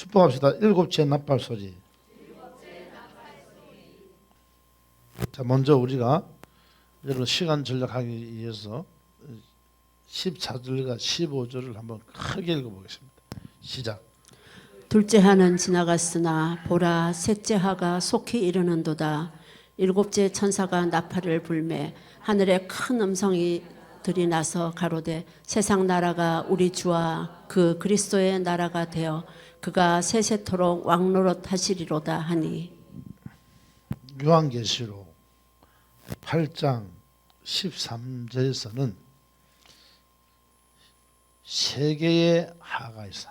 축복합시다. 일곱째 나팔 소리. 자, 먼저 우리가 여러분 시간 전략하기 위해서 14절과 15절을 한번 크게 읽어보겠습니다. 시작. 둘째 하는 지나갔으나 보라 셋째 하가 속히 이르는도다. 일곱째 천사가 나팔을 불매 하늘에 큰 음성이 들이나서 가로되 세상 나라가 우리 주와 그 그리스도의 나라가 되어 그가 세세토록 왕노릇 하시리로다 하니. 요한계시록 8장 13절에서는 세 개의 하가 있어.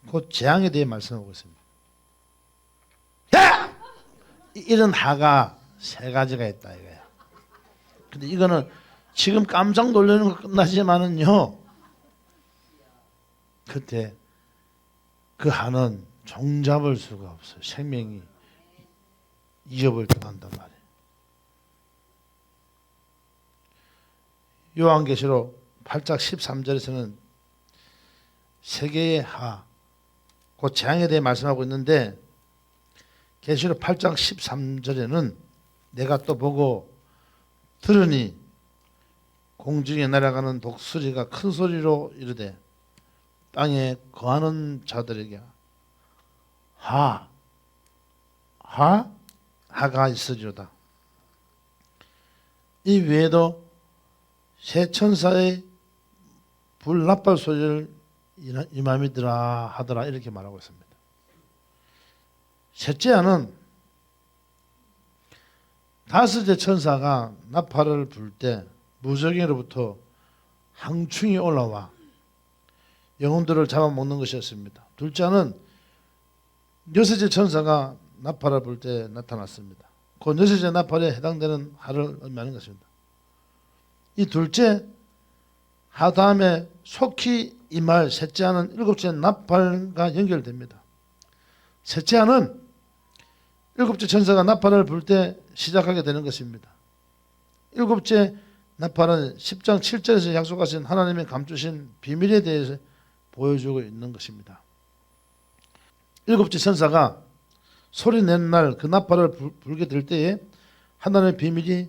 곧 재앙에 대해 말씀하고 있습니다. 야! 이런 하가 세 가지가 있다 이거야. 근데 이거는 지금 깜짝 놀라는 거 끝나지만은요, 그때 그 하는 종잡을 수가 없어요. 생명이 이업을 당한단 말이에요. 요한계시록 8장 13절에서는 세계의 하, 곧 재앙에 대해 말씀하고 있는데, 계시록 8장 13절에는 내가 또 보고 들으니 공중에 날아가는 독수리가 큰 소리로 이르되 땅에 거하는 자들에게 하가 있으리로다. 이 외에도 세 천사의 불나팔 소리를 임함이더라 하더라 이렇게 말하고 있습니다. 셋째 하는 다섯째 천사가 나팔을 불 때 무저갱이로부터 항충이 올라와 영혼들을 잡아먹는 것이었습니다. 둘째 하는 여섯째 천사가 나팔을 불 때 나타났습니다. 그 여섯째 나팔에 해당되는 하를 의미하는 것입니다. 이 둘째 하 다음에 속히 임할 셋째 하는 일곱째 나팔과 연결됩니다. 셋째 하는 일곱째 천사가 나팔을 불 때 시작하게 되는 것입니다. 일곱째 나팔은 10장 7절에서 약속하신 하나님의 감추신 비밀에 대해서 보여주고 있는 것입니다. 일곱째 천사가 소리 내는 날 그 나팔을 불게 될 때에 하나님의 비밀이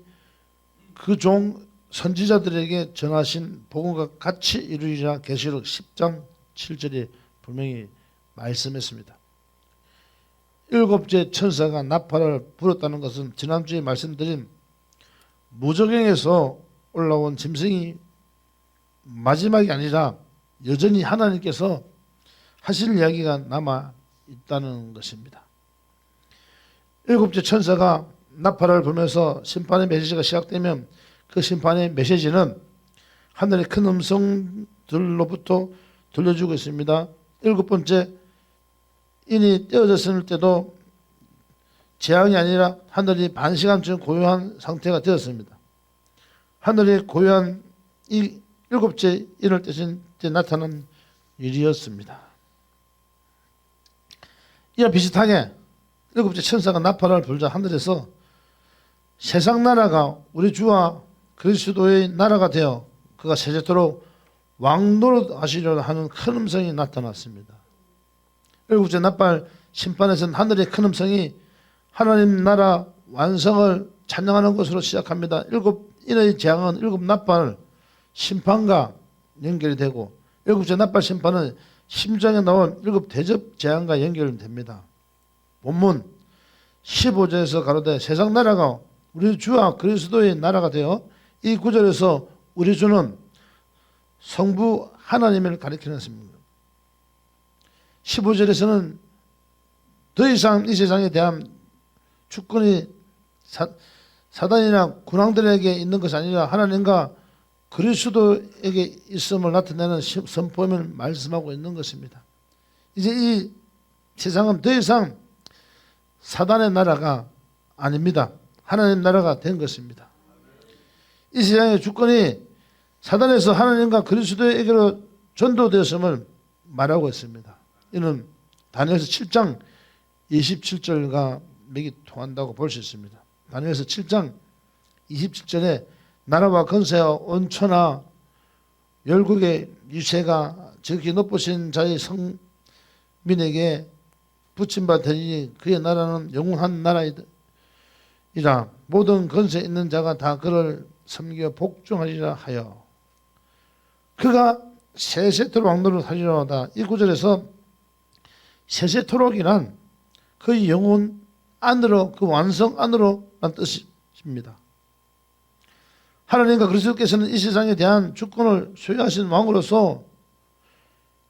그 종 선지자들에게 전하신 복음과 같이 이루리라 계시록 10장 7절에 분명히 말씀했습니다. 일곱째 천사가 나팔을 불었다는 것은 지난주에 말씀드린 무저갱에서 올라온 짐승이 마지막이 아니라 여전히 하나님께서 하실 이야기가 남아 있다는 것입니다. 일곱째 천사가 나팔을 불면서 심판의 메시지가 시작되면 그 심판의 메시지는 하늘의 큰 음성들로부터 들려주고 있습니다. 일곱 번째, 인이 떼어졌을 때도 재앙이 아니라 하늘이 반시간쯤 고요한 상태가 되었습니다. 하늘이 고요한 이 일곱째 인을 떼신 때 나타난 일이었습니다. 이와 비슷하게 일곱째 천사가 나팔을 불자 하늘에서 세상 나라가 우리 주와 그리스도의 나라가 되어 그가 세세토록 왕노릇 하시려 하는 큰 음성이 나타났습니다. 일곱째 나팔 심판에서는 하늘의 큰 음성이 하나님 나라 완성을 찬양하는 것으로 시작합니다. 일곱 인의 재앙은 일곱 나팔 심판과 연결이 되고 일곱째 나팔 심판은 심장에 나온 일곱 대접 재앙과 연결됩니다. 본문 15절에서 가로되 세상 나라가 우리 주와 그리스도의 나라가 되어 이 구절에서 우리 주는 성부 하나님을 가리키는 것입니다. 15절에서는 더 이상 이 세상에 대한 주권이 사단이나 군왕들에게 있는 것이 아니라 하나님과 그리스도에게 있음을 나타내는 선포임을 말씀하고 있는 것입니다. 이제 이 세상은 더 이상 사단의 나라가 아닙니다. 하나님 나라가 된 것입니다. 이 세상의 주권이 사단에서 하나님과 그리스도에게로 전도되었음을 말하고 있습니다. 이는 다니엘서 7장 27절과 맥이 통한다고 볼 수 있습니다. 다니엘서 7장 27절에 나라와 건세와 온천하 열국의 유세가 지극히 높으신 자의 민에게 붙임바 되니 그의 나라는 영원한 나라이라. 모든 권세 있는 자가 다 그를 섬겨 복종하리라 하여 그가 세세토록 왕노릇 하리로다. 이 구절에서 세세토록이란 그의 영혼 안으로, 그 완성 안으로 라는 뜻입니다. 하나님과 그리스도께서는 이 세상에 대한 주권을 소유하신 왕으로서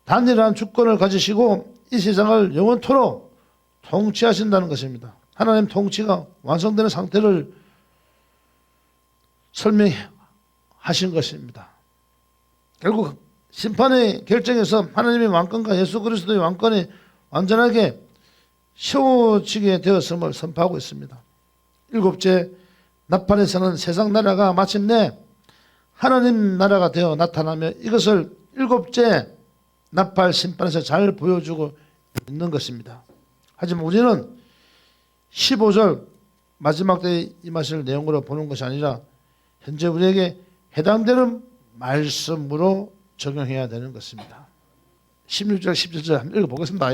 단일한 주권을 가지시고 이 세상을 영원토록 통치하신다는 것입니다. 하나님 통치가 완성되는 상태를 설명하신 것입니다. 결국 심판의 결정에서 하나님의 왕권과 예수 그리스도의 왕권이 완전하게 세워지게 되었음을 선포하고 있습니다. 일곱째, 나팔에서는 세상 나라가 마침내 하나님 나라가 되어 나타나며 이것을 일곱째 나팔 심판에서 잘 보여주고 있는 것입니다. 하지만 우리는 15절 마지막 때에 임하실 내용으로 보는 것이 아니라 현재 우리에게 해당되는 말씀으로 적용해야 되는 것입니다. 16절 17절 한번 읽어보겠습니다.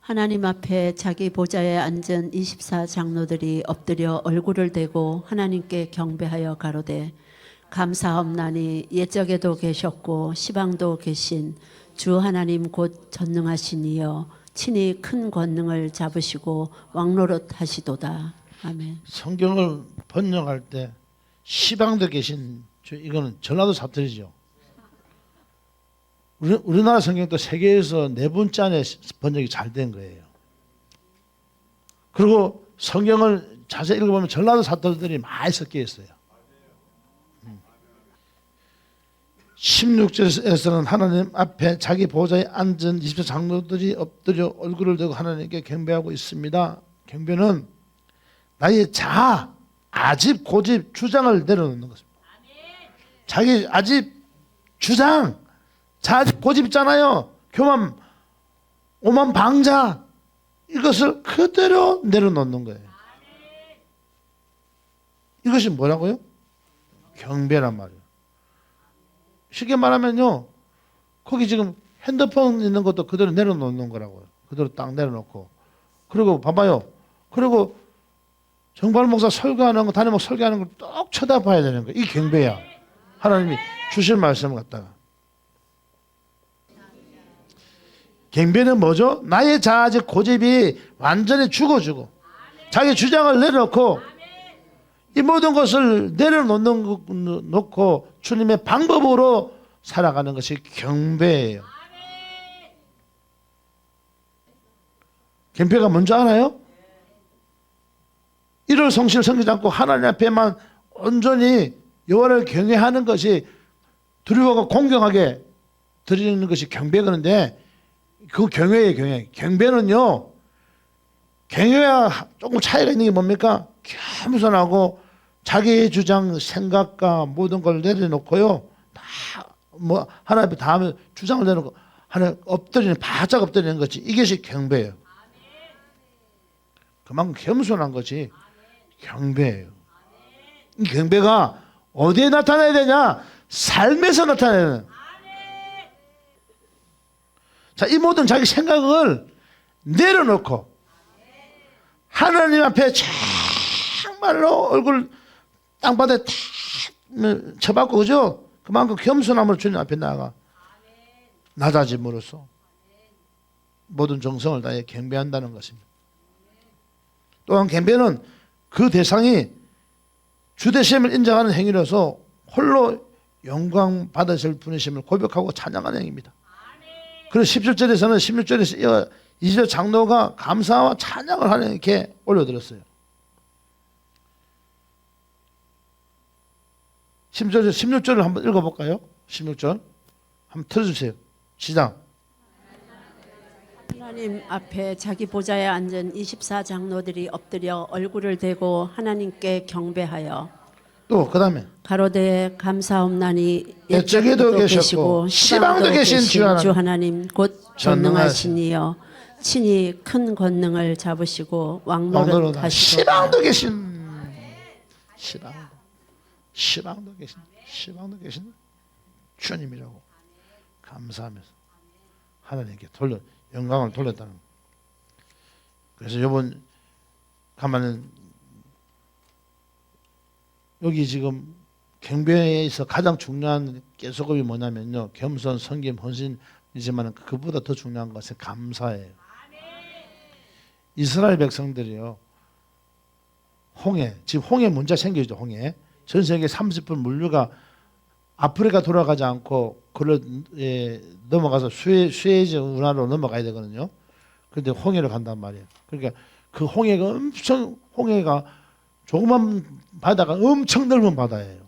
하나님 앞에 자기 보좌에 앉은 24장로들이 엎드려 얼굴을 대고 하나님께 경배하여 가로되 감사옵나니 옛적에도 계셨고 시방도 계신 주 하나님 곧 전능하신 이여 친히 큰 권능을 잡으시고 왕노릇 하시도다. 아멘. 성경을 번역할 때 시방도 계신, 이거는 전라도 사투리죠. 우리나라 성경도 세계에서 네 번째 안에 번역이 잘 된 거예요. 그리고 성경을 자세히 읽어보면 전라도 사투리들이 많이 섞여 있어요. 16절에서는 하나님 앞에 자기 보좌에 앉은 24장로들이 엎드려 얼굴을 대고 하나님께 경배하고 있습니다. 경배는 나의 자아, 아집, 고집, 주장을 내려놓는 것입니다. 자기 아집, 주장, 자아집, 고집 있잖아요. 교만, 오만, 방자, 이것을 그대로 내려놓는 거예요. 이것이 뭐라고요? 경배란 말이에요. 쉽게 말하면요, 거기 지금 핸드폰 있는 것도 그대로 내려놓는 거라고요. 그대로 딱 내려놓고. 그리고 봐봐요. 그리고 정발 목사 설교하는 거, 담임 목사 설교하는 걸 딱 쳐다봐야 되는 거예요. 이 경배야. 하나님이 주실 말씀을 갖다가. 경배는 뭐죠? 나의 자아적 고집이 완전히 죽어주고 자기 주장을 내려놓고 이 모든 것을 내려놓고 주님의 방법으로 살아가는 것이 경배예요. 경배가 뭔지 알아요? 이를 성실 섬기지 않고 하나님 앞에만 온전히 여호와를 경외하는 것이 두려워하고 공경하게 드리는 것이 경배거든요. 그 경외예요, 경외. 경배는요, 경외와 조금 차이가 있는 게 뭡니까? 겸손하고 자기의 주장, 생각과 모든 걸 내려놓고요. 다 뭐 하나님 앞에 다 하면 주장을 내놓고 하나님 엎드리는, 바짝 엎드리는 것이 이것이 경배예요. 그만큼 겸손한 것이 경배예요. 이 경배가 어디에 나타나야 되냐? 삶에서 나타나야 돼요. 자, 이 모든 자기 생각을 내려놓고 하나님 앞에 정말로 얼굴 땅바닥에 탁 쳐박고, 그죠? 그만큼 겸손함으로 주님 앞에 나아가 낮아짐으로써 모든 정성을 다해 경배한다는 것입니다. 또한 경배는 그 대상이 주되심을 인정하는 행위로서 홀로 영광 받으실 분이심을 고백하고 찬양하는 행위입니다. 그래서 17절에서는 16절에서 20절 장로가 감사와 찬양을 하나님께 올려드렸어요. 16절을 한번 읽어볼까요? 16절 한번 틀어주세요. 시작. 하나님 앞에 자기 보좌에 앉은 24장로들이 엎드려 얼굴을 대고 하나님께 경배하여 또 그 다음에 가로되 감사옵나니 옛적에도 계셨고 시방도 계신 주 하나님 곧 전능하신 이여 친히 큰 권능을 잡으시고 왕노릇 하시고 시방도 계신 시방도 계신 주님이라고 감사하면서 하나님께 영광을 돌렸다는 거예요. 그래서 이번 가만히 여기 지금 경배에서 가장 중요한 깨소급이 뭐냐면요, 겸손, 섬김, 헌신이지만 그보다 더 중요한 것은 감사예요. 이스라엘 백성들이요, 지금 홍해 문제 생기죠. 홍해 전 세계 30% 물류가 아프리카 돌아가지 않고 넘어가서 수에즈 운하로 넘어가야 되거든요. 그런데 홍해를 간단 말이에요. 그러니까 그 홍해가 조그만 바다가 엄청 넓은 바다예요.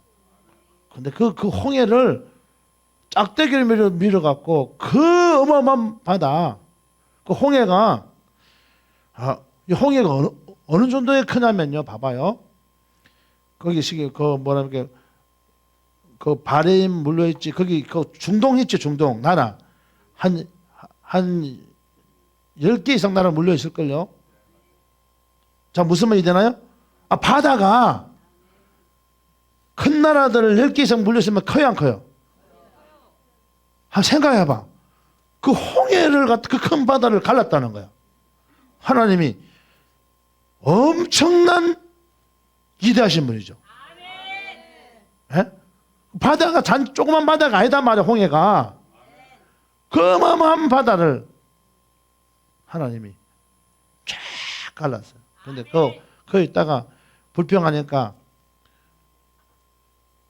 근데 그 홍해를 짝대기를 밀어갖고 그 어마어마한 바다, 그 홍해가 이 홍해가 어느 정도에 크냐면요, 봐봐요. 거기 그 바레인 물려있지, 거기 그 중동 있지, 중동 나라 한 10개 이상 나라 물려있을걸요. 자, 무슨 말이 되나요? 바다가 큰 나라들 10개 이상 물려있으면 커요, 안 커요? 생각해봐. 그 홍해를 그 큰 바다를 갈랐다는 거야. 하나님이 엄청난 기대하신 분이죠. 예? 바다가 조그만 바다가 아니다 말이야. 홍해가 그 어마어마한 바다를 하나님이 쫙 갈랐어요. 근데 거기다가 불평하니까,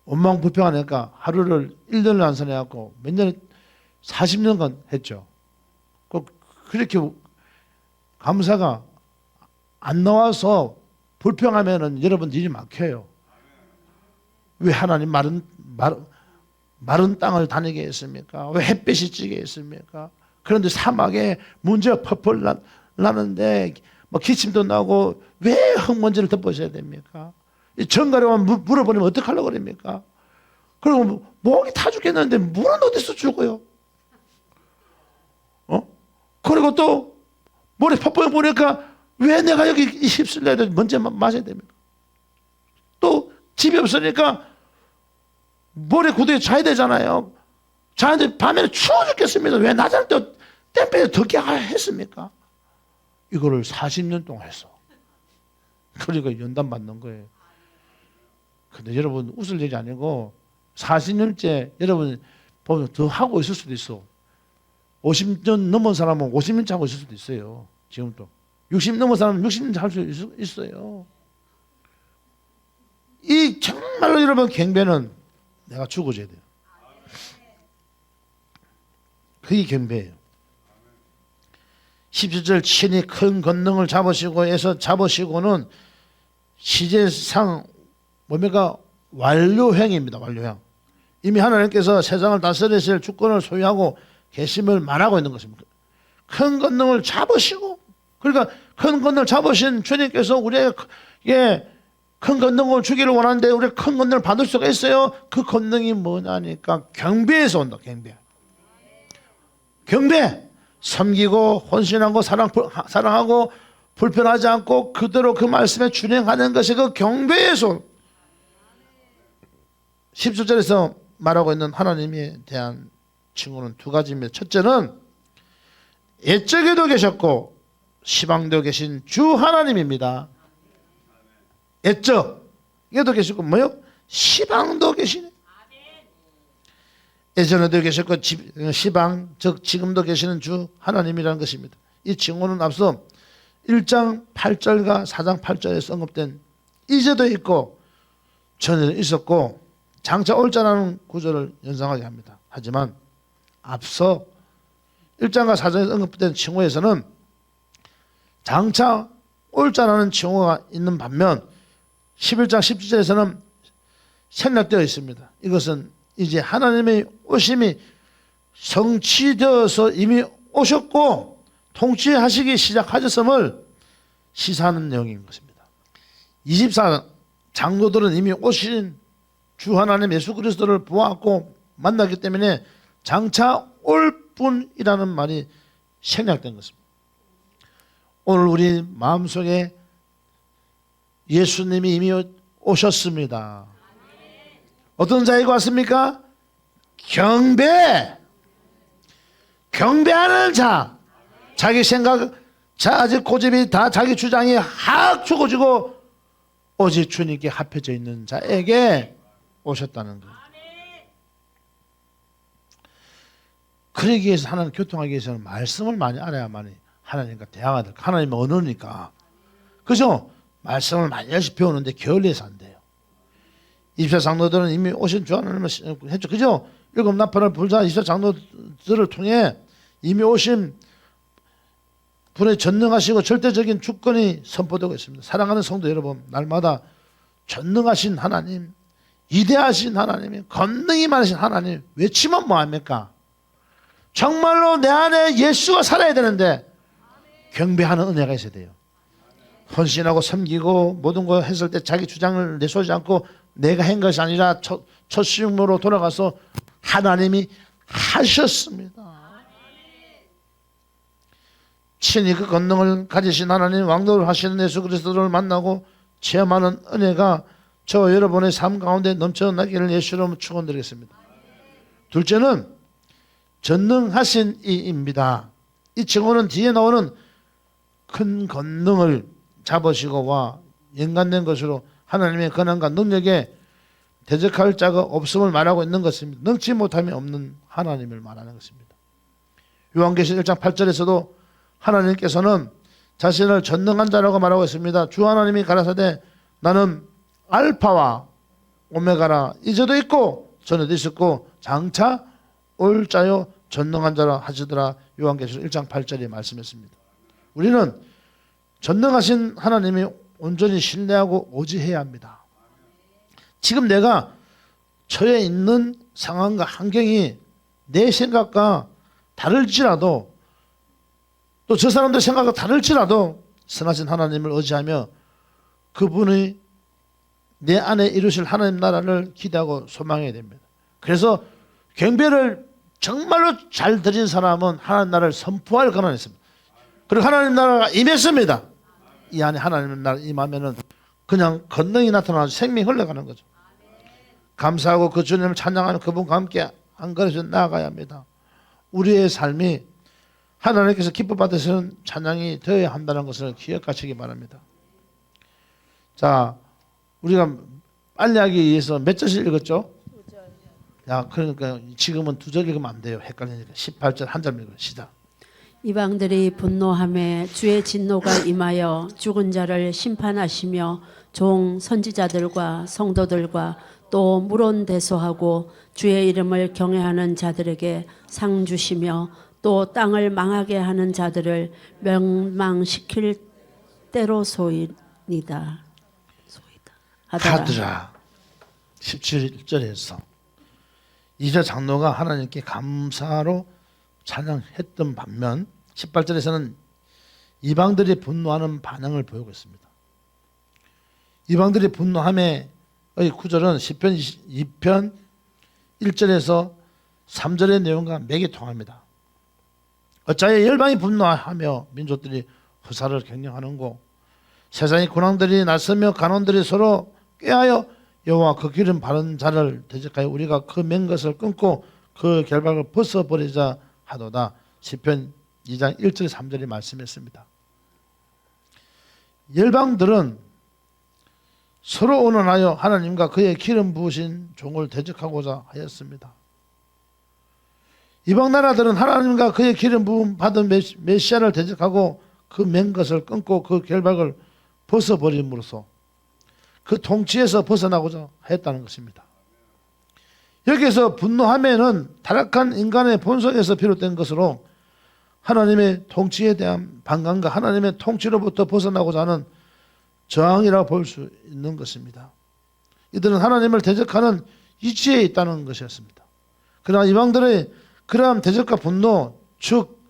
원망 불평하니까 하루를 1년을 안 선해갖고 몇 년, 40년간 했죠. 그렇게 감사가 안 나와서 불평하면은 여러분 일이 막혀요. 왜 하나님 마른 땅을 다니게 했습니까? 왜 햇빛이 찌게 했습니까? 그런데 사막에 문제가 펄펄 나는데 기침도 나고 왜 흙먼지를 덮으셔야 됩니까? 정가리만 물어버리면 어떡하려고 그럽니까? 그리고 목이 타 죽겠는데 물은 어디서 죽어요? 그리고 또 머리 펄펄 보니까 왜 내가 여기 휩쓸려야 돼? 먼저 마셔야 됩니까? 또 집이 없으니까 모래 구두에 자야 되잖아요. 자는데 밤에는 추워 죽겠습니다. 왜 낮에 또 땡볕에 덥게 했습니까? 이거를 40년 동안 했어. 그러니까 연단 받는 거예요. 근데 여러분 웃을 일이 아니고 40년째 여러분 보면 더 하고 있을 수도 있어. 50년 넘은 사람은 50년째 하고 있을 수도 있어요. 지금도 60 넘은 사람은 60년째 할 수 있어요. 이 정말로 여러분 경배는 내가 죽어줘야 돼요. 그게 경배예요. 17절 친히 큰 권능을 잡으시고는 시제상 뭡니까? 완료형입니다. 완료형. 이미 하나님께서 세상을 다스리실 주권을 소유하고 계심을 말하고 있는 것입니다. 큰 권능을 잡으시고, 그러니까 큰 권능을 잡으신 주님께서 우리에게 큰 권능을 주기를 원하는데 우리가 큰 권능을 받을 수가 있어요. 그 권능이 뭐냐니까 경배에서 온다. 경배. 섬기고 헌신하고 사랑하고 불편하지 않고 그대로 그 말씀에 준행하는 것이 그 경배에서 17절에서 말하고 있는 하나님에 대한 칭호는 두 가지입니다. 첫째는 옛적에도 계셨고 시방도 계신 주 하나님입니다. 옛적에도 계시고 뭐요? 시방도 계시네. 예전에도 계셨고 시방 즉 지금도 계시는 주 하나님이라는 것입니다. 이 칭호는 앞서 1장 8절과 4장 8절에 언급된 이제도 있고 전에는 있었고 장차 올 자라는 구절을 연상하게 합니다. 하지만 앞서 1장과 4장에 언급된 칭호에서는 장차 올 자라는 칭호가 있는 반면 11장 17절에서는 생략되어 있습니다. 이것은 이제 하나님의 오심이 성취되어서 이미 오셨고 통치하시기 시작하셨음을 시사하는 내용인 것입니다. 24 장로들은 이미 오신 주 하나님 예수 그리스도를 보았고 만나기 때문에 장차 올 분이라는 말이 생략된 것입니다. 오늘 우리 마음속에 예수님이 이미 오셨습니다. 어떤 자에게 왔습니까? 경배하는 자, 자기 생각, 아직 고집이 다 자기 주장이 확 죽어지고 오직 주님께 합해져 있는 자에게 오셨다는 거예요. 그러기 위해서 하나님 교통하기 위해서는 말씀을 많이 알아야만이 하나님과 대화가 될. 하나님은 언어니까, 그죠? 말씀을 많이 열심히 배우는데 게을리해서 안 돼요. 24 장로들은 이미 오신 주 하나님을 했죠, 그죠? 일곱 나팔을 불자 24 장로들을 통해 이미 오신 분의 전능하시고 절대적인 주권이 선포되고 있습니다. 사랑하는 성도 여러분, 날마다 전능하신 하나님, 위대하신 하나님, 권능이 많으신 하나님 외치면 뭐합니까? 정말로 내 안에 예수가 살아야 되는데 경배하는 은혜가 있어야 돼요. 헌신하고 섬기고 모든 거 했을 때 자기 주장을 내세우지 않고 내가 한 것이 아니라 첫 시음으로 돌아가서 하나님이 하셨습니다. 친히 그 권능을 가지신 하나님, 왕노를 하시는 예수 그리스도를 만나고 체험하는 은혜가 저와 여러분의 삶 가운데 넘쳐나기를 예수로 축원드리겠습니다. 둘째는 전능하신 이입니다. 이 증오는 뒤에 나오는 큰 권능을 잡으시고와 연관된 것으로 하나님의 권한과 능력에 대적할 자가 없음을 말하고 있는 것입니다. 능치 못함이 없는 하나님을 말하는 것입니다. 요한계시록 1장 8절에서도 하나님께서는 자신을 전능한 자라고 말하고 있습니다. 주 하나님이 가라사대 나는 알파와 오메가라, 이제도 있고 전에도 있었고 장차 올 자요 전능한 자라 하시더라. 요한계시록 1장 8절에 말씀했습니다. 우리는 전능하신 하나님이 온전히 신뢰하고 의지해야 합니다. 지금 내가 처해 있는 상황과 환경이 내 생각과 다를지라도, 또 저 사람들 생각과 다를지라도 선하신 하나님을 의지하며 그분이 내 안에 이루실 하나님 나라를 기대하고 소망해야 됩니다. 그래서 경배를 정말로 잘 드린 사람은 하나님 나라를 선포할 권한이 있습니다. 그리고 하나님 나라가 임했습니다. 이 안에 하나님 나라 임하면은 그냥 권능이 나타나서 생명이 흘러가는 거죠. 감사하고 그 주님을 찬양하는 그분과 함께 한 걸음씩 나아가야 합니다. 우리의 삶이 하나님께서 기뻐 받으시는 찬양이 되어야 한다는 것을 기억하시기 바랍니다. 자, 우리가 빨리 하기 위해서 몇 절씩 읽었죠? 야, 그러니까 지금은 두 절 읽으면 안 돼요. 헷갈리니까 18절 한 절 읽어요. 시작. 이방들이 분노하며 주의 진노가 임하여 죽은 자를 심판하시며 종 선지자들과 성도들과 또 물론대소하고 주의 이름을 경외하는 자들에게 상 주시며 또 땅을 망하게 하는 자들을 멸망시킬 때로소이다. 하더라. 17절에서 이제 장로가 하나님께 감사로 찬양했던 반면 18절에서는 이방들이 분노하는 반응을 보이고 있습니다. 이방들이 분노함의 9절은 시편 2편 1절에서 3절의 내용과 맥이 통합니다. 어찌하여 열방이 분노하며 민족들이 후사를 경영하는고, 세상의 군왕들이 나서며 간원들이 서로 꾀하여 여호와 그 길은 바른 자를 대적하여 우리가 그 맨 것을 끊고 그 결박을 벗어버리자 하도다. 시편 2장 1절 3절이 말씀했습니다. 열방들은 서로 언언하여 하나님과 그의 기름 부으신 종을 대적하고자 하였습니다. 이방 나라들은 하나님과 그의 기름 부음 받은 메시아를 대적하고 그 맨 것을 끊고 그 결박을 벗어버림으로써 그 통치에서 벗어나고자 했다는 것입니다. 여기서 분노함에는 타락한 인간의 본성에서 비롯된 것으로 하나님의 통치에 대한 반감과 하나님의 통치로부터 벗어나고자 하는 저항이라고 볼 수 있는 것입니다. 이들은 하나님을 대적하는 이치에 있다는 것이었습니다. 그러나 이방들의 그러한 대적과 분노, 즉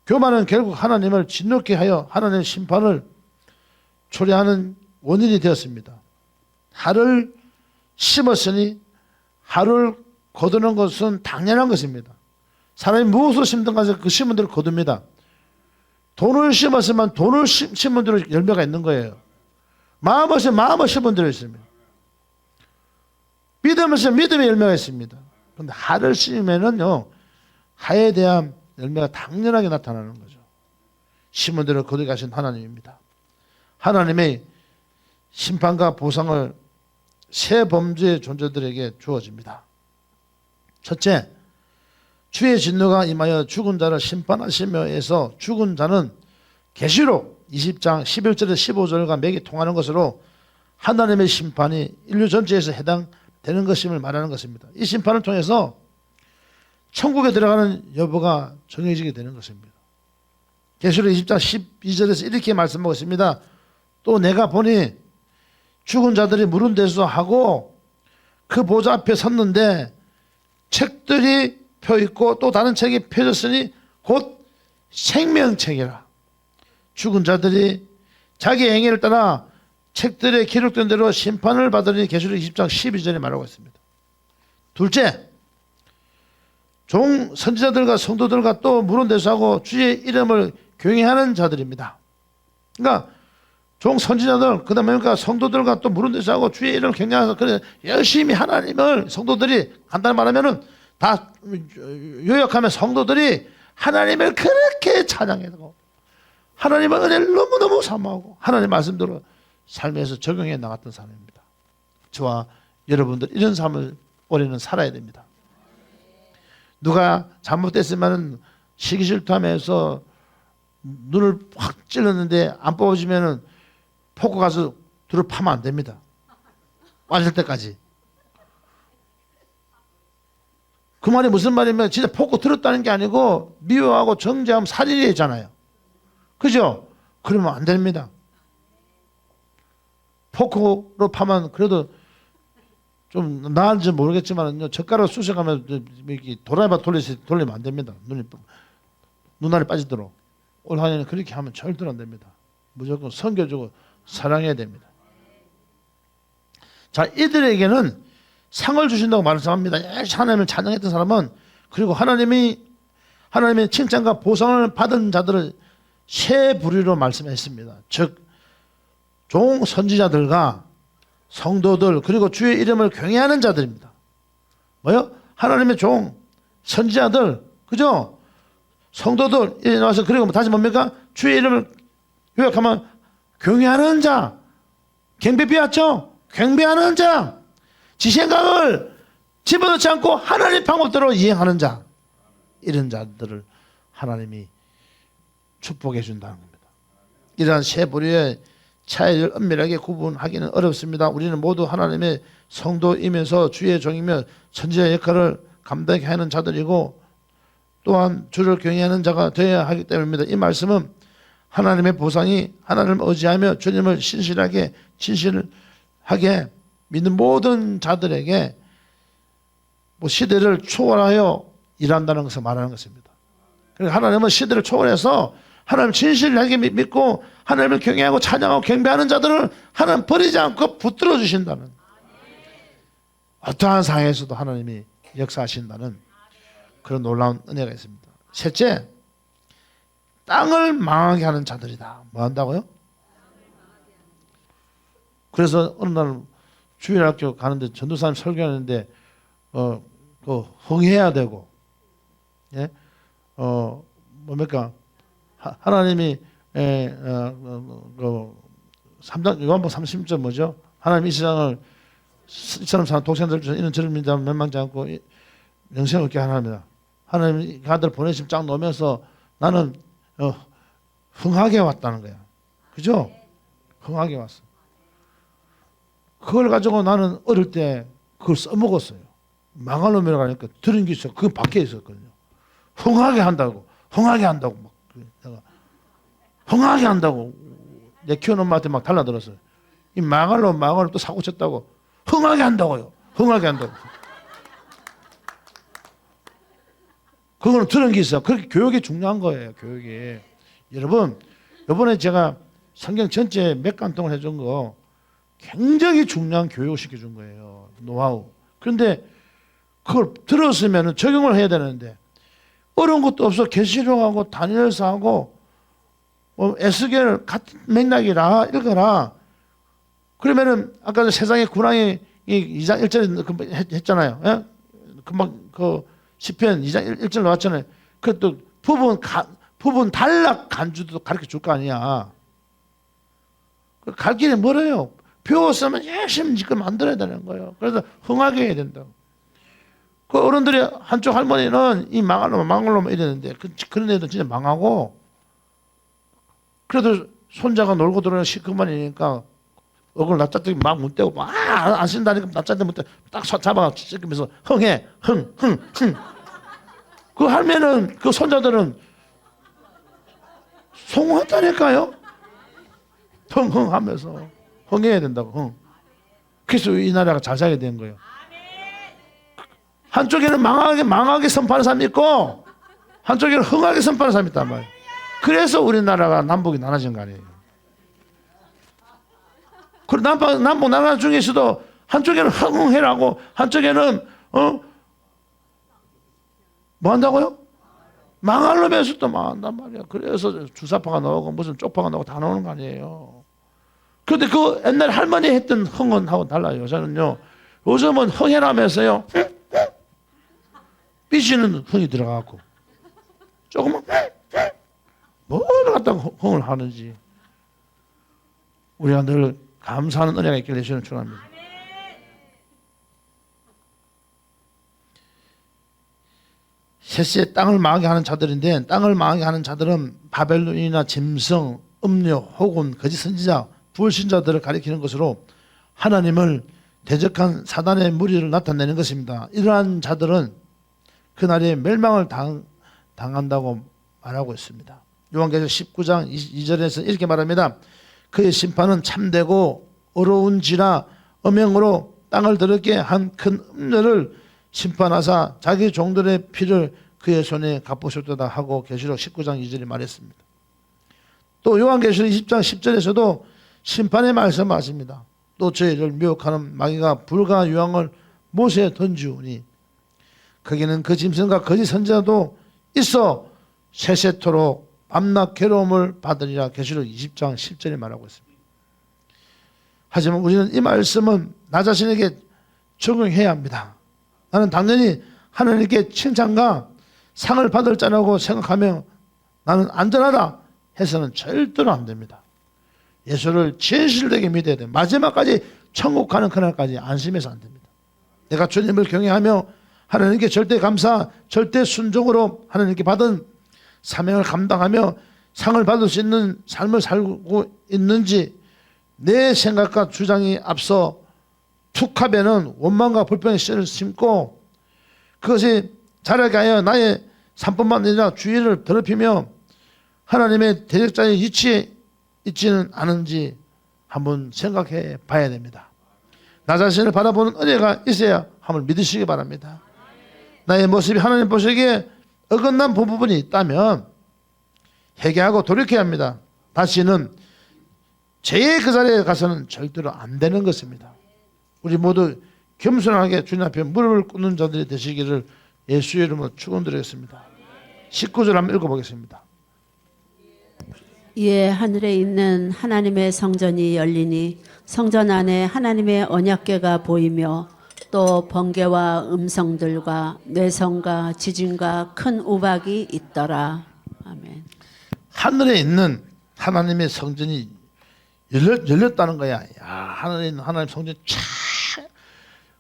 교만은 결국 하나님을 진노케 하여 하나님의 심판을 초래하는 원인이 되었습니다. har을 심었으니 har을 거두는 것은 당연한 것입니다. 사람이 무엇을 심든가 그 심은 대로 거둡니다. 돈을 심었으면 돈을 심은 대로 열매가 있는 거예요. 마음을 심으면 마음을 심은 대로 있습니다. 믿음을 심으면 믿음의 열매가 있습니다. 그런데 har을 심으면요, 하에 대한 열매가 당연하게 나타나는 거죠. 심은 대로 거두게 하신 하나님입니다. 하나님의 심판과 보상을 세 범죄의 존재들에게 주어집니다. 첫째, 주의 진노가 임하여 죽은 자를 심판하시며 해서 죽은 자는 계시록 20장 11절에서 15절과 맥이 통하는 것으로 하나님의 심판이 인류 전체에서 해당되는 것임을 말하는 것입니다. 이 심판을 통해서 천국에 들어가는 여부가 정해지게 되는 것입니다. 계시록 20장 12절에서 이렇게 말씀하고 있습니다. 또 내가 보니 죽은 자들이 물은 데서 하고 그 보좌 앞에 섰는데 책들이 펴있고 또 다른 책이 펴졌으니 곧 생명책이라. 죽은 자들이 자기 행위를 따라 책들에 기록된 대로 심판을 받으니 계시록 20장 12절에 말하고 있습니다. 둘째, 종 선지자들과 성도들과 또 물은 데서 하고 주의 이름을 경외하는 자들입니다. 그러니까 종 선지자들, 그 다음에 그러니까 성도들과 또 물은 데서 하고 주의 이름을 경외해서 그래 열심히 하나님을 성도들이 간단히 말하면은 다 요약하면 성도들이 하나님을 그렇게 찬양하고 하나님의 은혜를 너무너무 사모하고 하나님 말씀대로 삶에서 적용해 나갔던 사람입니다. 저와 여러분들 이런 삶을 올해는 살아야 됩니다. 누가 잘못됐으면 시기 질투하면서 눈을 확 찔렀는데 안 뽑아주면은 포크 가서 둘을 파면 안 됩니다. 빠질 때까지. 그 말이 무슨 말이면 진짜 포크 들었다는 게 아니고 미워하고 정죄하면 살인이잖아요. 그죠? 그러면 안 됩니다. 포크로 파면 그래도 좀 나은지 모르겠지만 젓가락 쑤셔가면 도라이바 돌리면 안 됩니다. 눈알이 빠지도록. 올 한해는 그렇게 하면 절대로 안 됩니다. 무조건 섬겨주고 사랑해야 됩니다. 자, 이들에게는 상을 주신다고 말씀합니다. 하나님을 찬양했던 사람은 그리고 하나님의 칭찬과 보상을 받은 자들을 세 부류로 말씀했습니다. 즉 종 선지자들과 성도들 그리고 주의 이름을 경외하는 자들입니다. 뭐요? 하나님의 종 선지자들, 그죠? 성도들 이래 나와서 그리고 다시 뭡니까? 주의 이름을 요약하면 경외하는 자, 경배 비웠죠? 경배하는 자, 지 생각을 집어넣지 않고 하나님의 방법대로 이행하는 자, 이런 자들을 하나님이 축복해 준다는 겁니다. 이러한 세 부류의 차이를 엄밀하게 구분하기는 어렵습니다. 우리는 모두 하나님의 성도이면서 주의 종이며 선지자 역할을 감당해야 하는 자들이고 또한 주를 경외하는 자가 되어야 하기 때문입니다. 이 말씀은 하나님의 보상이 하나님을 의지하며 주님을 진실하게 믿는 모든 자들에게 시대를 초월하여 일한다는 것을 말하는 것입니다. 그러니까 하나님은 시대를 초월해서 하나님을 진실하게 믿고 하나님을 경외하고 찬양하고 경배하는 자들을 하나님 버리지 않고 붙들어 주신다는, 어떠한 상황에서도 하나님이 역사하신다는 그런 놀라운 은혜가 있습니다. 셋째, 땅을 망하게 하는 자들이다. 뭐 한다고요? 그래서 어느 날 주일학교 가는데 전도사님 설교하는데 흥해야 되고, 예, 뭡니까? 하나님이 3장 요한복음 30절 뭐죠? 하나님 이 세상을 이처럼 사는 독생자를 주셔서 이는 저를 믿는 멸망치 않고 영생을 얻게 하나입니다. 하나님 그 아들 보내심 쫙 놓으면서 나는 흥하게 왔다는 거야. 그죠? 흥하게 왔어. 그걸 가지고 나는 어릴 때 그걸 써먹었어요. 망할 놈이라고 하니까 들은 게 있어. 그 밖에 있었거든요. 흥하게 한다고. 흥하게 한다고. 막 내가 흥하게 한다고. 내 키우는 엄마한테 막 달라들었어요. 이 망할 놈 또 사고 쳤다고. 흥하게 한다고요. 흥하게 한다고. 그거는 들은 게 있어요. 그렇게 교육이 중요한 거예요. 교육이. 여러분, 이번에 제가 성경 전체 몇 간 동안 해준 거 굉장히 중요한 교육을 시켜준 거예요. 노하우. 그런데 그걸 들었으면 적용을 해야 되는데 어려운 것도 없어. 계시록하고 다니엘서하고 에스겔 같은 맥락이라 읽어라. 그러면은 아까 세상의 군왕이 2장 1절에 했잖아요. 예? 금방 그 시편 2장 1절 나왔잖아요. 그것도 부분 단락 간주도 가르쳐 줄 거 아니야. 갈 길이 멀어요. 배웠으면 열심히 지금 만들어야 되는 거예요. 그래서 흥하게 해야 된다고. 그 어른들이 한쪽 할머니는 이 망할 놈 이랬는데 그런 애들 진짜 망하고, 그래도 손자가 놀고 들어오는 시커먼이니까 얼굴 납작하게 막 문대고 막 안 쓴다니까 납작하게 문대 딱 잡아가 찢으면서 흥해 흥. 그 할매는 그 손자들은 송했다니까요. 흥 하면서 흥해야 된다고. 흥. 그래서 이 나라가 잘 살게 된 거예요. 한쪽에는 망하게 선포하는 사람이 있고 한쪽에는 흥하게 선포하는 사람이 있단 말이에요. 그래서 우리나라가 남북이 나눠진 거 아니에요. 그리고 남북 나라 중에서도 한쪽에는 흥흥해라고, 한쪽에는 뭐 한다고요? 망할 놈에서 또 망한단 말이야. 그래서 주사파가 나오고 무슨 쪽파가 나오고 다 나오는 거 아니에요. 그런데 그 옛날 할머니 했던 흥은하고 달라요. 요새는요. 요즘은 흥해라면서요. 삐지는 흥이 들어가고 조금만 뭘 갖다가 흥을 하는지. 우리가 늘 감사하는 은혜가 있기를 주시는 축원합니다. 셋째, 땅을 망하게 하는 자들인데, 땅을 망하게 하는 자들은 바벨론이나 짐승, 음료 혹은 거짓 선지자, 불신자들을 가리키는 것으로 하나님을 대적한 사단의 무리를 나타내는 것입니다. 이러한 자들은 그날에 멸망을 당한다고 말하고 있습니다. 요한계시록 19장 2절에서 이렇게 말합니다. 그의 심판은 참되고 어려운지라 음행으로 땅을 더럽게 한 큰 음녀를 심판하사 자기 종들의 피를 그의 손에 갚으셨도다 하고 계시록 19장 2절에 말했습니다. 또 요한계시록 20장 10절에서도 심판의 말씀하십니다. 또 저희를 미혹하는 마귀가 불과 유황을 못에 던지우니 거기는 그 짐승과 거짓 선지자도 있어 세세토록 밤낮 괴로움을 받으리라. 계시록 20장 10절에 말하고 있습니다. 하지만 우리는 이 말씀은 나 자신에게 적용해야 합니다. 나는 당연히 하나님께 칭찬과 상을 받을 자라고 생각하며 나는 안전하다 해서는 절대로 안 됩니다. 예수를 진실되게 믿어야 돼요. 마지막까지 천국 가는 그날까지 안심해서 안 됩니다. 내가 주님을 경외하며 하나님께 절대 감사, 절대 순종으로 하나님께 받은 사명을 감당하며 상을 받을 수 있는 삶을 살고 있는지, 내 생각과 주장이 앞서 툭하면은 원망과 불평의 씨를 심고 그것이 자라게 하여 나의 삶뿐만 아니라 주위를 더럽히며 하나님의 대적자의 위치에 있지는 않은지 한번 생각해 봐야 됩니다. 나 자신을 바라보는 은혜가 있어야 함을 믿으시기 바랍니다. 나의 모습이 하나님 보시기에 어긋난 부분이 있다면 회개하고 돌이켜야 합니다. 다시는 죄의 그 자리에 가서는 절대로 안 되는 것입니다. 우리 모두 겸손하게 주님 앞에 무릎을 꿇는 자들이 되시기를 예수의 이름으로 축원드리겠습니다. 19절 한번 읽어보겠습니다. 이에 하늘에 있는 하나님의 성전이 열리니 성전 안에 하나님의 언약궤가 보이며 또 번개와 음성들과 뇌성과 지진과 큰 우박이 있더라. 아멘. 하늘에 있는 하나님의 성전이 열렸다는 거야. 야, 하늘에 있는 하나님 성전이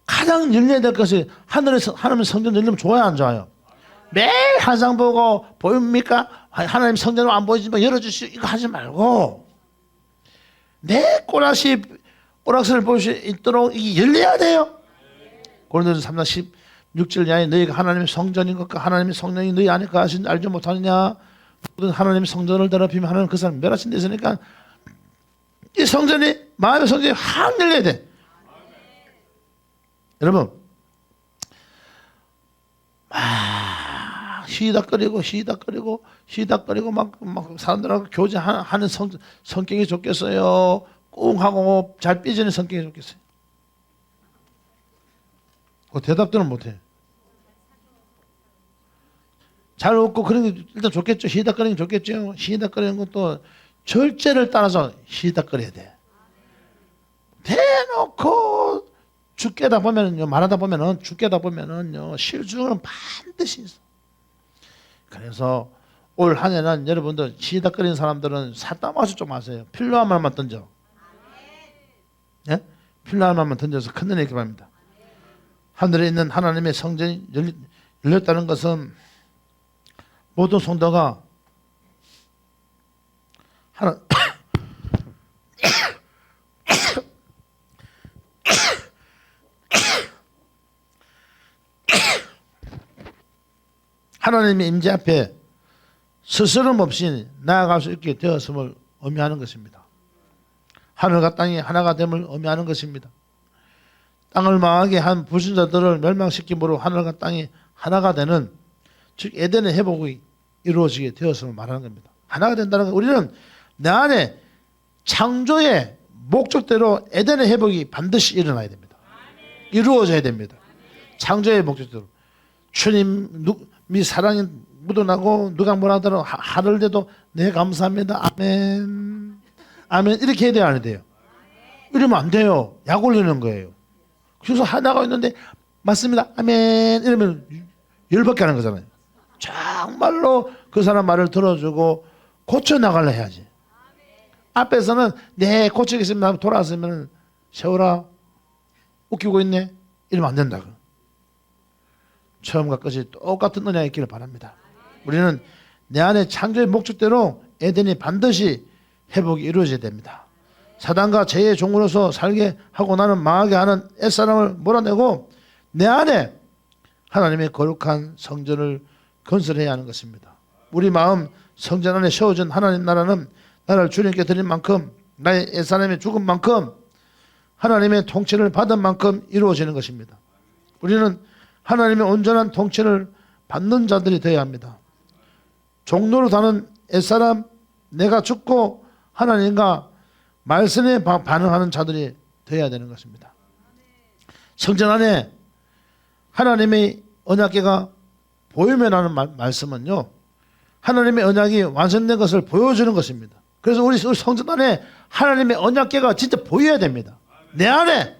가장 열려야 될 것이 하나님의 성전 열리면 좋아요, 안 좋아요? 매일 환상 보고 보입니까? 하나님 성전은 안 보이지만 열어주시오. 이거 하지 말고 내 꼬락서를 볼 수 있도록 이게 열려야 돼요. 고린도전서 3장 16절 이하에 너희가 하나님의 성전인 것과 하나님의 성령이 너희 안에 거하신 알지 못하느냐. 하나님의 성전을 더럽히면 하나님 그 사람 멸하신 데 있으니까 이 성전이, 마음의 성전이 확 열려야 돼. 여러분 막 시다거리고 막 사람들하고 교제하는 성격이 좋겠어요? 꽁하고 잘 삐지는 성격이 좋겠어요? 그 대답들은 못해. 잘 웃고 그런 게 일단 좋겠죠. 시다거리는 게 좋겠죠. 시다거리는 것도 절제를 따라서 시다거려야 돼. 대놓고 죽게다 보면은요, 말하다 보면은 죽게다 보면은요, 실수는 반드시 있어. 그래서 올 한 해는 여러분들 시다거리는 사람들은 사따마시 좀 하세요. 필요한 말만 던져. 예? 필요한 말만 던져서 큰일 나기 바랍니다. 하늘에 있는 하나님의 성전이 열렸다는 것은 모든 성도가 하나 하나님의 임재 앞에 스스럼 없이 나아갈 수 있게 되었음을 의미하는 것입니다. 하늘과 땅이 하나가 됨을 의미하는 것입니다. 땅을 망하게 한 불신자들을 멸망시킴으로 하늘과 땅이 하나가 되는, 즉 에덴의 회복이 이루어지게 되었음을 말하는 겁니다. 하나가 된다는 것, 우리는 내 안에 창조의 목적대로 에덴의 회복이 반드시 일어나야 됩니다. 이루어져야 됩니다. 창조의 목적대로. 주님이 사랑이 묻어나고 누가 뭐라 하더라도 하늘 대도 네 감사합니다. 아멘. 아멘. 이렇게 해야 돼요, 안 해야 돼요? 이러면 안 돼요. 약 올리는 거예요. 그래서 하나가 있는데 맞습니다. 아멘. 이러면 열받게 하는 거잖아요. 정말로 그 사람 말을 들어주고 고쳐나가려 해야지. 앞에서는 네 고치겠습니다. 돌아왔으면 세월아 웃기고 있네. 이러면 안 된다. 처음과 끝이 똑같은 은혜가 있기를 바랍니다. 우리는 내 안에 창조의 목적대로 에덴이 반드시 회복이 이루어져야 됩니다. 사단과 죄의 종으로서 살게 하고 나는 망하게 하는 옛사람을 몰아내고 내 안에 하나님의 거룩한 성전을 건설해야 하는 것입니다. 우리 마음 성전 안에 세워진 하나님 나라는 나를 주님께 드린 만큼, 나의 옛사람이 죽은 만큼, 하나님의 통치를 받은 만큼 이루어지는 것입니다. 우리는 하나님의 온전한 통치를 받는 자들이 되어야 합니다. 종로로 사는 옛사람, 내가 죽고 하나님과 말씀에 반응하는 자들이 되어야 되는 것입니다. 성전 안에 하나님의 언약궤가 보이면 하는 말씀은요, 하나님의 언약이 완성된 것을 보여주는 것입니다. 그래서 우리 성전 안에 하나님의 언약궤가 진짜 보여야 됩니다. 내 안에,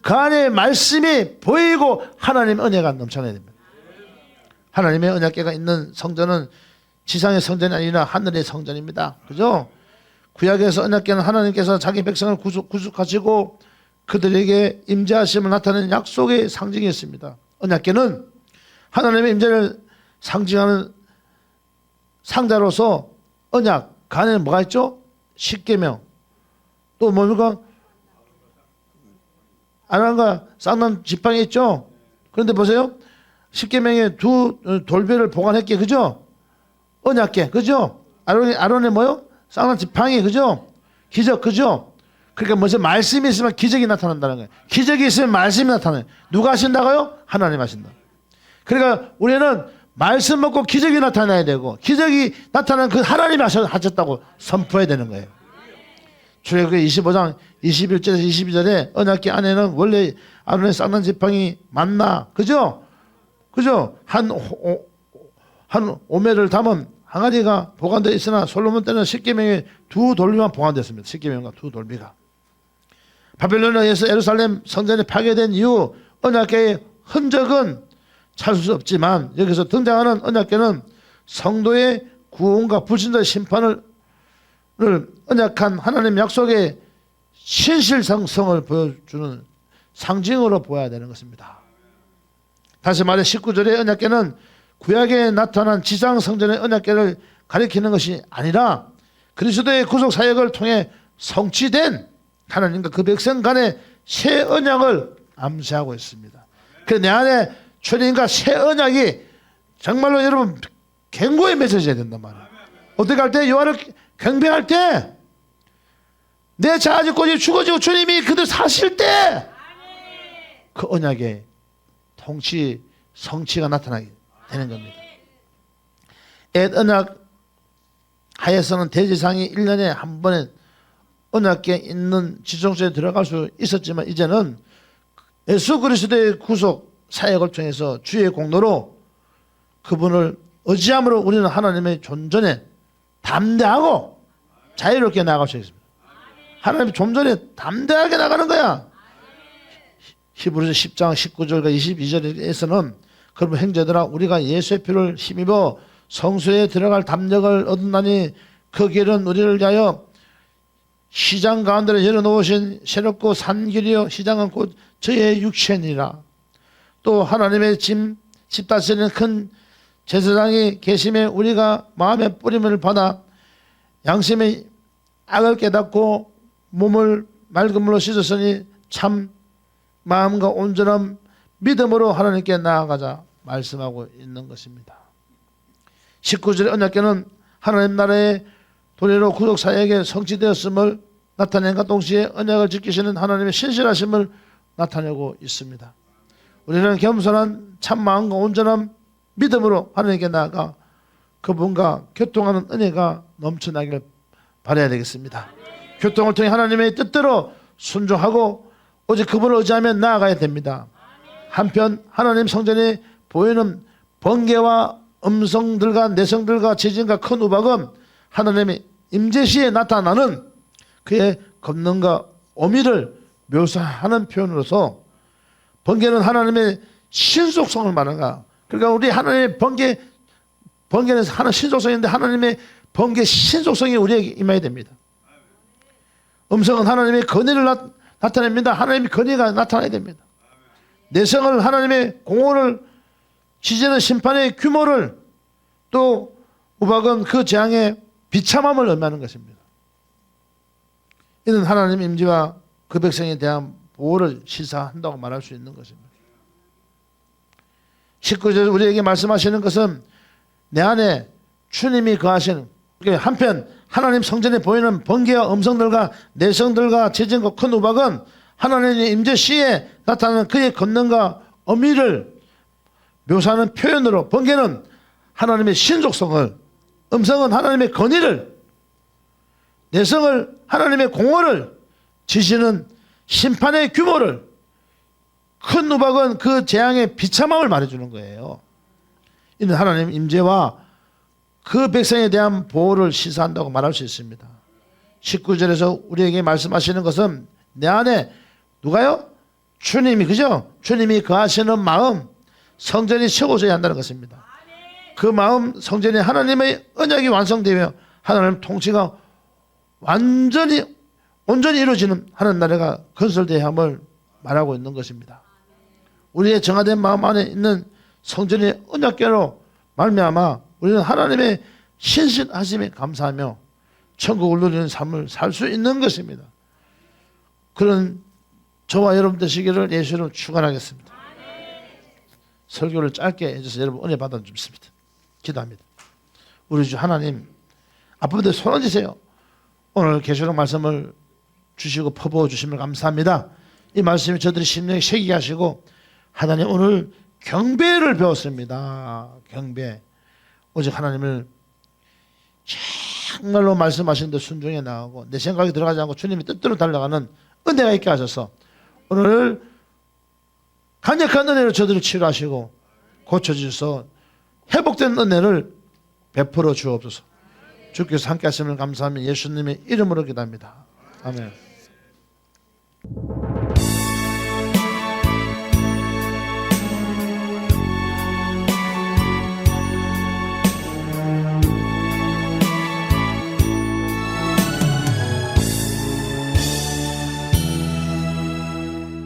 그 안에 말씀이 보이고 하나님의 은혜가 넘쳐나야 됩니다. 하나님의 언약궤가 있는 성전은 지상의 성전이 아니라 하늘의 성전입니다. 그죠? 구약에서 언약궤는 하나님께서 자기 백성을 구속하시고 그들에게 임재하심을 나타내는 약속의 상징이었습니다. 언약궤는 하나님의 임재를 상징하는 상자로서 언약, 그 안에 뭐가 있죠? 십계명, 또 뭡니까? 아론과 쌍난 지팡이 있죠? 그런데 보세요. 십계명에 두 돌배를 보관했기에, 그죠? 언약궤, 그죠? 아론의 뭐요? 쌍난 지팡이, 그죠? 기적, 그죠? 그러니까 무슨 말씀이 있으면 기적이 나타난다는 거예요. 기적이 있으면 말씀이 나타나요. 누가 하신다고요? 하나님 하신다. 그러니까 우리는 말씀 먹고 기적이 나타나야 되고, 기적이 나타나는 그 하나님이 하셨다고 선포해야 되는 거예요. 출애굽기 25장 21절에서 22절에 언약궤 안에는 원래 아론의 쌍난 지팡이 만나, 그죠? 그죠? 한 오매를 담은 항아리가 보관되어 있으나 솔로몬 때는 십계명의 두 돌비만 보관됐습니다. 십계명과 두 돌비가. 바벨론에 의해서 예루살렘 성전이 파괴된 이후 언약궤의 흔적은 찾을 수 없지만, 여기서 등장하는 언약궤는 성도의 구원과 불신자의 심판을 언약한 하나님 약속의 신실성을 보여주는 상징으로 보아야 되는 것입니다. 다시 말해 19절의 언약궤는 구약에 나타난 지상 성전의 언약궤를 가리키는 것이 아니라 그리스도의 구속 사역을 통해 성취된 하나님과 그 백성 간의 새 언약을 암시하고 있습니다. 그래서 내 안에 주님과 새 언약이 정말로 여러분 견고히 맺어져야 된단 말이에요. 어떻게 할 때? 요한을 경배할 때, 내 자아지고 죽어지고 주님이 그들 사실 때 그 언약의 통치, 성취가 나타나게 되는 겁니다. 옛 언약 하에서는 대제사장이 1년에 한 번에 언약궤 있는 지성소에 들어갈 수 있었지만, 이제는 예수 그리스도의 구속 사역을 통해서 주의 공로로 그분을 의지함으로 우리는 하나님의 존전에 담대하고 자유롭게 나아갈 수 있습니다. 하나님의 존전에 담대하게 나가는 거야. 히브리서 10장 19절과 22절에서는 그러면 형제들아, 우리가 예수의 피를 힘입어 성소에 들어갈 담력을 얻었나니 그 길은 우리를 위하여 시장 가운데로 열어놓으신 새롭고 산 길이요 시장은 곧 저의 육체니라. 또 하나님의 집 다스리는 큰 제사장이 계심에 우리가 마음의 뿌림을 받아 양심의 악을 깨닫고 몸을 맑은 물로 씻었으니 참 마음과 온전한 믿음으로 하나님께 나아가자 말씀하고 있는 것입니다. 19절의 언약궤는 하나님 나라의 도래로 구속사역에 성취되었음을 나타낸과 동시에 언약을 지키시는 하나님의 신실하심을 나타내고 있습니다. 우리는 겸손한 참 마음과 온전한 믿음으로 하나님께 나아가 그분과 교통하는 은혜가 넘쳐나기를 바라야 되겠습니다. 교통을 통해 하나님의 뜻대로 순종하고 오직 그분을 의지하며 나아가야 됩니다. 한편 하나님 성전에 보이는 번개와 음성들과 내성들과 지진과 큰 우박은 하나님의 임재시에 나타나는 그의 권능과 어미를 묘사하는 표현으로서 번개는 하나님의 신속성을 말하는가. 그러니까 우리 하나님의 번개는 하나의 신속성인데 하나님의 번개 신속성이 우리에게 임해야 됩니다. 음성은 하나님의 권위를 나타냅니다. 하나님의 권위가 나타나야 됩니다. 내성을 하나님의 공호를, 지진은 심판의 규모를, 또 우박은 그 재앙의 비참함을 의미하는 것입니다. 이는 하나님의 임재와 그 백성에 대한 보호를 시사한다고 말할 수 있는 것입니다. 19절 우리에게 말씀하시는 것은 내 안에 주님이 거하시는, 한편 하나님 성전에 보이는 번개와 음성들과 내성들과 지진과 큰 우박은 하나님의 임재 시에 나타나는 그의 권능과 어미를 묘사하는 표현으로, 번개는 하나님의 신속성을, 음성은 하나님의 권위를, 내성을 하나님의 공호를, 지진은 심판의 규모를, 큰 우박은 그 재앙의 비참함을 말해주는 거예요. 이는 하나님 임재와 그 백성에 대한 보호를 시사한다고 말할 수 있습니다. 19절에서 우리에게 말씀하시는 것은 내 안에 누가요? 주님이, 그죠? 주님이 거하시는 마음, 성전이 세워져야 한다는 것입니다. 그 마음, 성전에 하나님의 언약이 완성되며 하나님 통치가 온전히 이루어지는 하나님 나라가 건설되어야 함을 말하고 있는 것입니다. 우리의 정화된 마음 안에 있는 성전의 언약궤로 말미암아 우리는 하나님의 신실하심에 감사하며 천국을 누리는 삶을 살 수 있는 것입니다. 그런 저와 여러분 되시기를 예수로 축원하겠습니다. 설교를 짧게 해줘서 여러분 은혜 받아 주십니다. 기도합니다. 우리 주 하나님, 아픈데 손 얹으세요. 오늘 계시록 말씀을 주시고 퍼부어 주심을 감사합니다. 이 말씀이 저들의 심령에 새기게 하시고, 하나님 오늘 경배를 배웠습니다. 경배. 오직 하나님을 정말로 말씀하시는데 순종해 나가고 내 생각이 들어가지 않고 주님의 뜻대로 달려가는 은혜가 있게 하셔서 오늘 강력한 은혜로 저들을 치료하시고 고쳐주셔서 회복된 은혜를 베풀어 주옵소서. 주께서 함께 하시면 감사하며 예수님의 이름으로 기도합니다. 아멘.